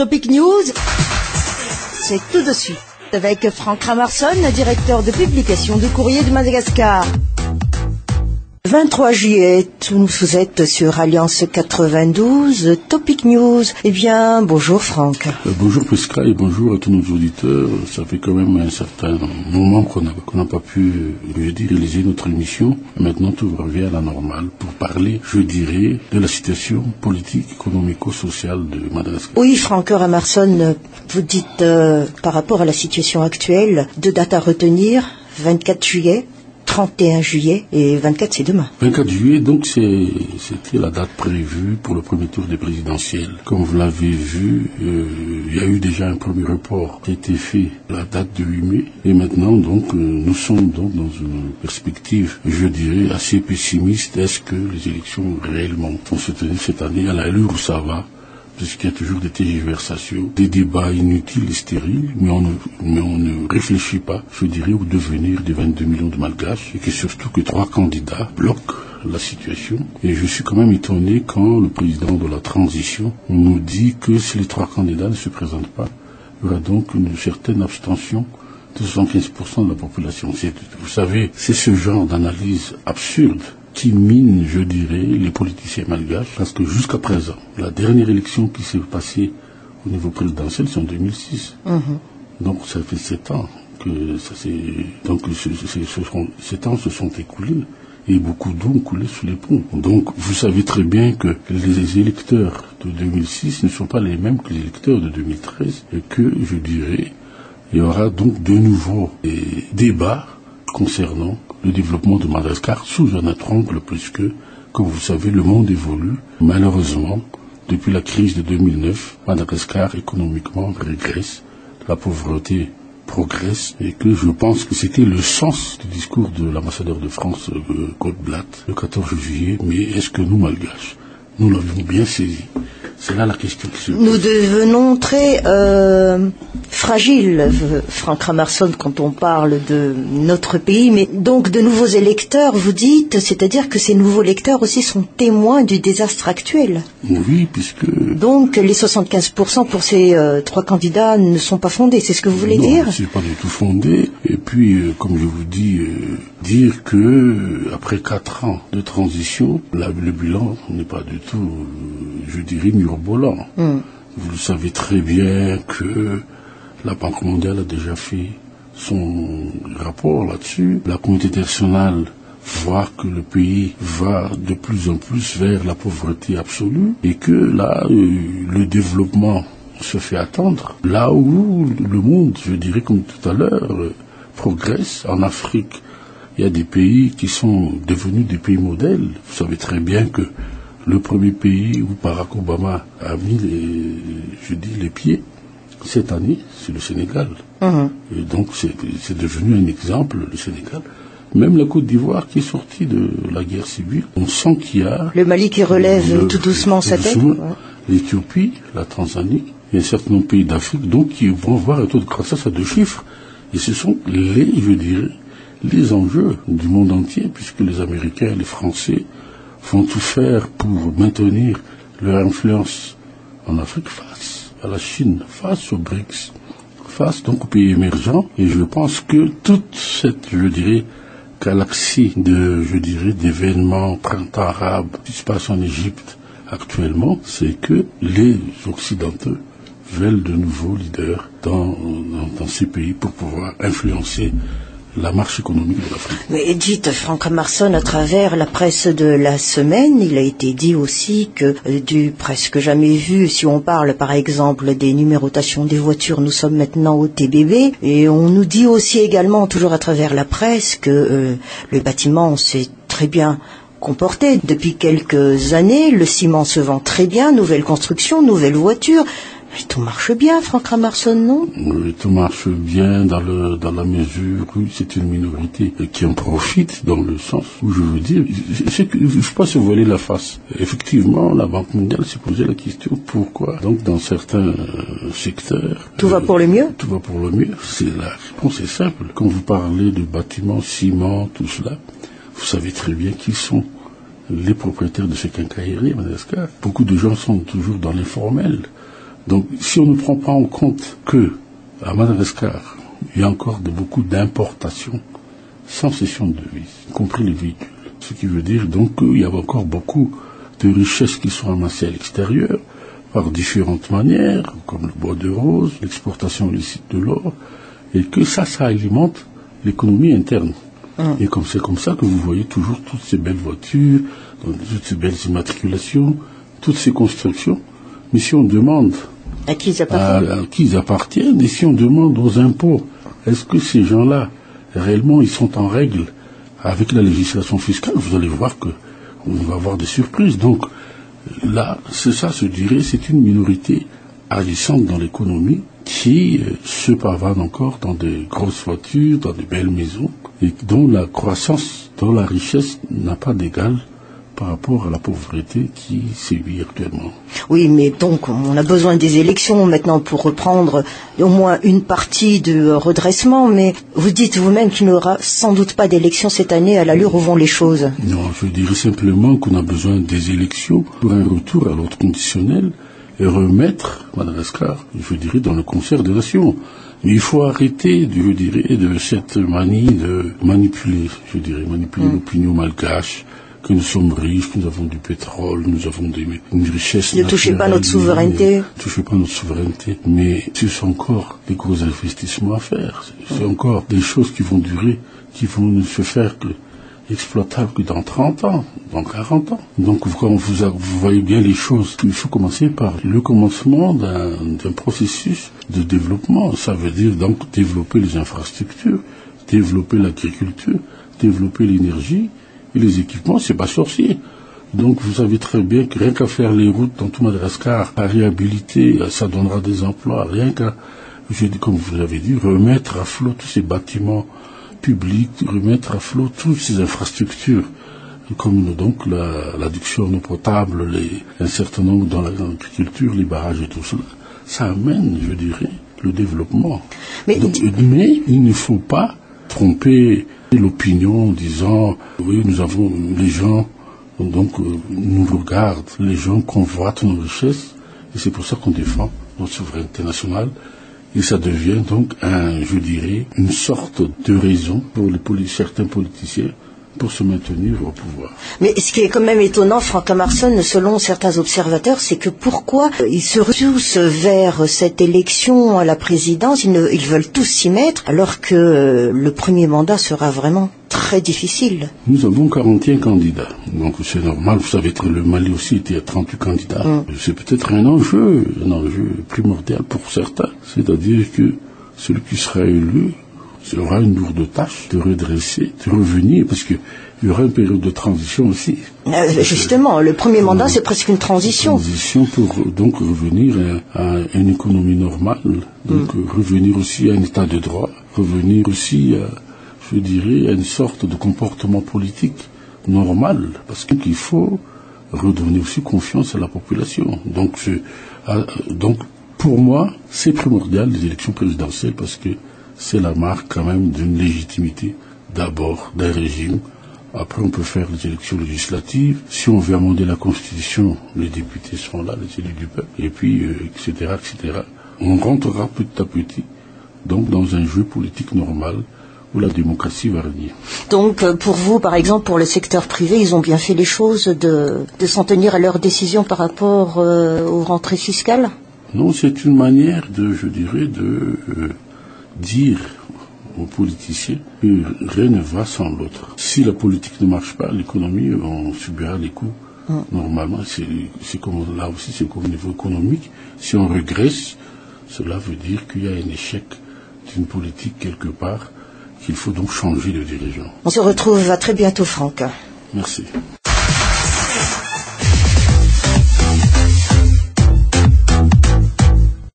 Topic News, c'est tout de suite avec Franck Ramarson, directeur de publication du Courrier de Madagascar. 23 juillet, vous êtes sur Alliance 92, Topic News. Eh bien, bonjour Franck. Bonjour Prisca et bonjour à tous nos auditeurs. Ça fait quand même un certain moment qu'on n'a pas pu, réaliser notre émission. Maintenant, tout revient à la normale pour parler, je dirais, de la situation politique, économico-sociale de Madagascar. Oui, Franck Ramarson, vous dites par rapport à la situation actuelle, deux dates à retenir, 24 juillet. 31 juillet et 24 c'est demain. 24 juillet, donc c'était la date prévue pour le premier tour des présidentielles. Comme vous l'avez vu, il y a eu déjà un premier report qui a été fait à la date de 8 mai. Et maintenant, donc, nous sommes donc dans une perspective, je dirais, assez pessimiste. Est-ce que les élections réellement vont se tenir cette année à l'allure où ça va? Puisqu'il y a toujours des tergiversations, des débats inutiles et stériles, mais on ne réfléchit pas, je dirais, au devenir des 22 millions de Malgaches, et que surtout que 3 candidats bloquent la situation. Et je suis quand même étonné quand le président de la transition nous dit que si les 3 candidats ne se présentent pas, il y aura donc une certaine abstention de 75% de la population. Vous savez, c'est ce genre d'analyse absurde qui mine, je dirais, les politiciens malgaches, parce que jusqu'à présent, la dernière élection qui s'est passée au niveau présidentiel, c'est en 2006. Donc ça fait 7 ans que ça s'est... Donc 7 ans se sont écoulés et beaucoup d'eau ont coulé sous les ponts. Donc vous savez très bien que les électeurs de 2006 ne sont pas les mêmes que les électeurs de 2013 et que, je dirais, il y aura donc de nouveaux débats concernant le développement de Madagascar sous un autre angle, puisque, comme vous savez, le monde évolue. Malheureusement, depuis la crise de 2009, Madagascar économiquement régresse, la pauvreté progresse, et que je pense que c'était le sens du discours de l'ambassadeur de France, Godblatt, le 14 juillet. Mais est-ce que nous, Malgaches, nous l'avons bien saisi? C'est là la question qui se pose. Nous devenons très fragiles, Franck Ramarson, quand on parle de notre pays, mais donc de nouveaux électeurs, vous dites, c'est-à-dire que ces nouveaux électeurs aussi sont témoins du désastre actuel. Oui, puisque... Donc les 75% pour ces 3 candidats ne sont pas fondés, c'est ce que vous voulez dire? Non, c'est pas du tout fondé. Et puis, comme je vous dis, dire que après 4 ans de transition, le bilan n'est pas du tout, je dirais, mirobolant. Vous le savez très bien que la Banque mondiale a déjà fait son rapport là-dessus. La communauté internationale voit que le pays va de plus en plus vers la pauvreté absolue et que là, le développement se fait attendre. Là où le monde, je dirais comme tout à l'heure, progresse. En Afrique, il y a des pays qui sont devenus des pays modèles. Vous savez très bien que le premier pays où Barack Obama a mis les pieds cette année, c'est le Sénégal. Et donc c'est devenu un exemple, le Sénégal. Même la Côte d'Ivoire qui est sortie de la guerre civile, on sent qu'il y a... Le Mali qui relève tout doucement sa tête. L'Éthiopie, la Tanzanie, et un certain nombre de pays d'Afrique, donc qui vont avoir un taux de croissance à 2 chiffres. Et ce sont les enjeux du monde entier, puisque les Américains et les Français vont tout faire pour maintenir leur influence en Afrique face à la Chine, face aux BRICS, face donc aux pays émergents. Et je pense que toute cette, je dirais, galaxie d'événements, printemps arabe, qui se passe en Égypte actuellement, c'est que les Occidentaux veulent de nouveaux leaders dans ces pays pour pouvoir influencer la marche économique de l'Afrique. Mais dites, Franck Ramarson, à travers la presse de la semaine, il a été dit aussi que du presque jamais vu, si on parle par exemple des numérotations des voitures, nous sommes maintenant au TBB, et on nous dit aussi également, toujours à travers la presse, que le bâtiment s'est très bien comporté depuis quelques années, le ciment se vend très bien, nouvelles constructions, nouvelles voitures. Mais tout marche bien, Franck Ramarson, non? Oui, tout marche bien dans la mesure où c'est une minorité qui en profite, dans le sens où je veux dire, il ne faut pas se voiler la face. Effectivement, la Banque mondiale s'est posé la question pourquoi, donc dans certains secteurs... Tout va pour le mieux? Tout va pour le mieux. La réponse est simple. Quand vous parlez de bâtiments, ciment, tout cela, vous savez très bien qui sont les propriétaires de ces quincailleries à Madagascar. Beaucoup de gens sont toujours dans l'informel. Donc, si on ne prend pas en compte que à Madagascar, il y a encore beaucoup d'importations sans cession de devises, y compris les véhicules. Ce qui veut dire donc qu'il y a encore beaucoup de richesses qui sont amassées à l'extérieur par différentes manières, comme le bois de rose, l'exportation illicite de l'or, et que ça alimente l'économie interne. Et c'est comme ça que vous voyez toujours toutes ces belles voitures, toutes ces belles immatriculations, toutes ces constructions. Mais si on demande à qui ils appartiennent, et si on demande aux impôts, est-ce que ces gens-là, réellement, ils sont en règle avec la législation fiscale, vous allez voir qu'on va avoir des surprises. Donc là, c'est ça, je dirais, c'est une minorité agissante dans l'économie qui se pavane encore dans des grosses voitures, dans des belles maisons, et dont la croissance, dont la richesse n'a pas d'égal par rapport à la pauvreté qui sévit actuellement. Oui, mais donc on a besoin des élections maintenant pour reprendre au moins une partie du redressement, mais vous dites vous-même qu'il n'y aura sans doute pas d'élections cette année à l'allure où vont les choses. Non, je dirais simplement qu'on a besoin des élections pour un retour à l'ordre conditionnel et remettre Madagascar, je dirais, dans le concert des nations. Mais il faut arrêter, je dirais, de cette manie de manipuler, l'opinion malgache, que nous sommes riches, que nous avons du pétrole, nous avons une richesse naturelle. Ne touchez pas notre souveraineté. Ne touchez pas notre souveraineté. Mais ce sont encore des gros investissements à faire. C'est encore des choses qui vont durer, qui vont ne se faire que exploitables que dans 30 ans, dans 40 ans. Donc quand vous voyez bien les choses, il faut commencer par le commencement d'un processus de développement. Ça veut dire donc développer les infrastructures, développer l'agriculture, développer l'énergie. Et les équipements, c'est pas sorcier. Donc vous savez très bien que rien qu'à faire les routes dans tout Madagascar, à réhabiliter, ça donnera des emplois. Rien qu'à, comme vous l'avez dit, remettre à flot tous ces bâtiments publics, remettre à flot toutes ces infrastructures, comme donc l'adduction en eau potable, un certain nombre dans l'agriculture, les barrages et tout cela. Ça amène, je dirais, le développement. Mais il ne faut pas tromper l'opinion en disant oui, les gens donc nous regardent, les gens convoitent nos richesses et c'est pour ça qu'on défend notre souveraineté nationale et ça devient donc une sorte de raison pour certains politiciens pour se maintenir au pouvoir. Mais ce qui est quand même étonnant, Franck Emerson, selon certains observateurs, c'est que pourquoi ils se ruent vers cette élection à la présidence, ils veulent tous s'y mettre, alors que le premier mandat sera vraiment très difficile. Nous avons 41 candidats, donc c'est normal, vous savez que le Mali aussi était à 38 candidats. C'est peut-être un enjeu primordial pour certains, c'est-à-dire que celui qui sera élu sera une lourde tâche de redresser, de revenir, parce qu'il y aura une période de transition aussi. Justement, le premier mandat, c'est presque une transition. Une transition pour donc revenir à une économie normale, donc revenir aussi à un état de droit, revenir aussi à une sorte de comportement politique normal, parce qu'il faut redonner aussi confiance à la population. Donc pour moi, c'est primordial les élections présidentielles, parce que c'est la marque quand même d'une légitimité, d'abord d'un régime. Après, on peut faire les élections législatives. Si on veut amender la Constitution, les députés seront là, les élus du peuple, et puis, etc., etc. On rentrera petit à petit, donc, dans un jeu politique normal, où la démocratie va régner. Donc, pour vous, par exemple, pour le secteur privé, ils ont bien fait les choses de s'en tenir à leurs décisions par rapport aux rentrées fiscales ? Non, c'est une manière de dire aux politiciens que rien ne va sans l'autre. Si la politique ne marche pas, l'économie, on subira les coups. Normalement, c'est comme là aussi, c'est comme au niveau économique. Si on régresse, cela veut dire qu'il y a un échec d'une politique quelque part, qu'il faut donc changer de dirigeant. On se retrouve à très bientôt, Franck. Merci.